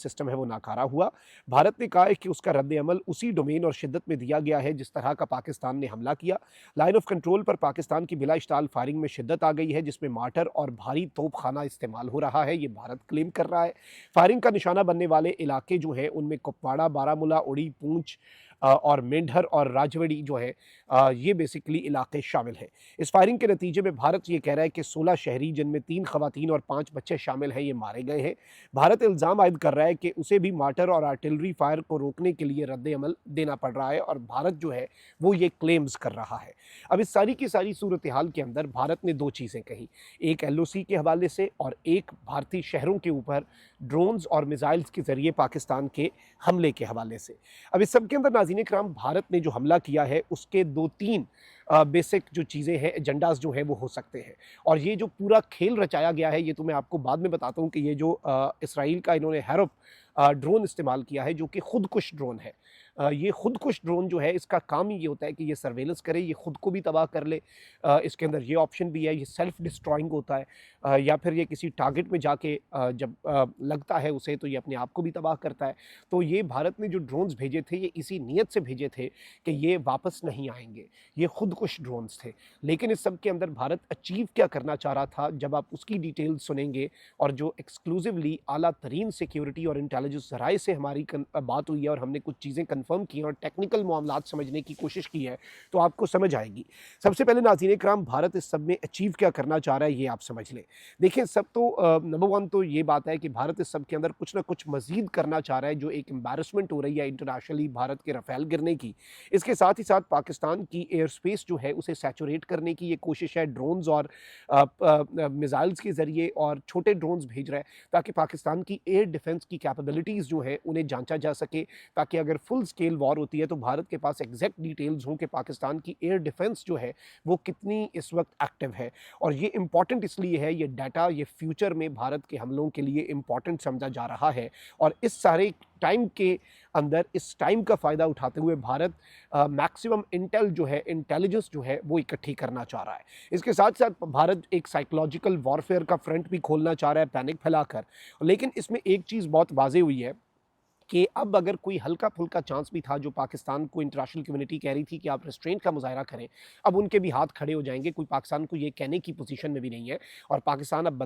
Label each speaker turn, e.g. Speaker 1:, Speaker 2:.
Speaker 1: System है वो नाकारा हुआ। भारत ने कहा है कि उसका रद्द-ए-अमल उसी डोमेन और शिद्दत में दिया गया है जिस तरह का पाकिस्तान ने हमला किया। लाइन ऑफ कंट्रोल पर पाकिस्तान की बिला इश्ताल फायरिंग में शिद्दत आ गई है, जिसमें मार्टर और भारी तोपखाना इस्तेमाल हो रहा है, ये भारत क्लेम कर रहा है। फायरिंग का निशाना बनने वाले इलाके जो हैं उनमें कुपवाड़ा, बारामूला, उड़ी, पूंछ और मेंढर और राजौरी जो है ये बेसिकली इलाके शामिल हैं। इस फायरिंग के नतीजे में भारत ये कह रहा है कि 16 शहरी, जिनमें 3 खवातीन और 5 बच्चे शामिल हैं, ये मारे गए हैं। भारत इल्ज़ाम आयद कर रहा है कि उसे भी मार्टर और आर्टिलरी फायर को रोकने के लिए रद्द-ए-अमल देना पड़ रहा है और भारत जो है वो ये क्लेम्स कर रहा है। अब इस सारी की सारी सूरत-ए-हाल के अंदर भारत ने 2 चीज़ें कही, एक एलओसी के हवाले से और एक भारतीय शहरों के ऊपर ड्रोन्स और मिसाइल्स के ज़रिए पाकिस्तान के हमले के हवाले से। अब इस सब के अंदर नाज़रीन इकराम, भारत ने जो हमला किया है उसके 2-3 बेसिक जो चीज़ें हैं, एजेंडाज़ जो हैं वो हो सकते हैं। और ये जो पूरा खेल रचाया गया है, ये तो मैं आपको बाद में बताता हूँ कि ये जो इसराइल का इन्होंने हैरप ड्रोन इस्तेमाल किया है, जो कि खुदकुश ड्रोन है। ये खुदकुश ड्रोन जो है, इसका काम ही ये होता है कि ये सर्वेलेंस करे, ये खुद को भी तबाह कर ले। इसके अंदर ये ऑप्शन भी है, ये सेल्फ डिस्ट्रॉइंग होता है, या फिर ये किसी टारगेट में जाके जब लगता है उसे, तो ये अपने आप को भी तबाह करता है। तो ये भारत ने जो ड्रोन्स भेजे थे, ये इसी नीयत से भेजे थे कि ये वापस नहीं आएँगे। ये खुदकुश ड्रोन्स थे। लेकिन इस सब के अंदर भारत अचीव क्या करना चाह रहा था, जब आप उसकी डिटेल्स सुनेंगे और जो एक्सक्लूसिवली आला तरीन सिक्योरिटी और इंटेलिजेंस ज़राए से हमारी बात हुई है और हमने कुछ चीज़ें कन्फर्म की हैं और टेक्निकल मामलात समझने की कोशिश की है, तो आपको समझ आएगी। सबसे पहले नाज़रीन इकराम, भारत इस सब में अचीव क्या करना चाह रहा है, ये आप समझ लें। देखिए, सब तो नंबर 1 तो ये बात है कि भारत इस सब के अंदर कुछ ना कुछ मज़ीद करना चाह रहा है, जो एक एम्बैरेसमेंट हो रही है इंटरनेशनली भारत के राफ़ेल गिरने की। इसके साथ ही साथ पाकिस्तान की एयर स्पेस जो है उसे सैचुरेट करने की ये कोशिश है, ड्रोन्स और मिसाइल्स के ज़रिए और छोटे ड्रोन्स भेज रहा है, ताकि पाकिस्तान की एयर डिफेंस की कैपेबिलिटीज़ जो हैं उन्हें जांचा जा सके, ताकि अगर फुल स्केल वॉर होती है तो भारत के पास एग्जैक्ट डिटेल्स हों कि पाकिस्तान की एयर डिफेंस जो है वो कितनी इस वक्त एक्टिव है। और ये इंपॉर्टेंट इसलिए है, ये डाटा ये फ्यूचर में भारत के हमलों के लिए इंपॉर्टेंट समझा जा रहा है। और इस सारे टाइम के अंदर इस टाइम का फ़ायदा उठाते हुए भारत मैक्सिमम इंटेल जो है, इंटेलिजेंस जो है वो इकट्ठी करना चाह रहा है। इसके साथ-साथ भारत एक साइकोलॉजिकल वॉरफेयर का फ्रंट भी खोलना चाह रहा है, पैनिक फैलाकर। लेकिन इसमें एक चीज़ बहुत वाज़ेह हुई है कि अब अगर कोई हल्का-फुल्का चांस भी था, जो पाकिस्तान को इंटरनेशनल कम्युनिटी कह रही थी कि आप रिस्ट्रेंट का मुज़ाहरा करें, अब उनके भी हाथ खड़े हो जाएँगे। कोई पाकिस्तान को ये कहने की पोज़ीशन में भी नहीं है और पाकिस्तान अब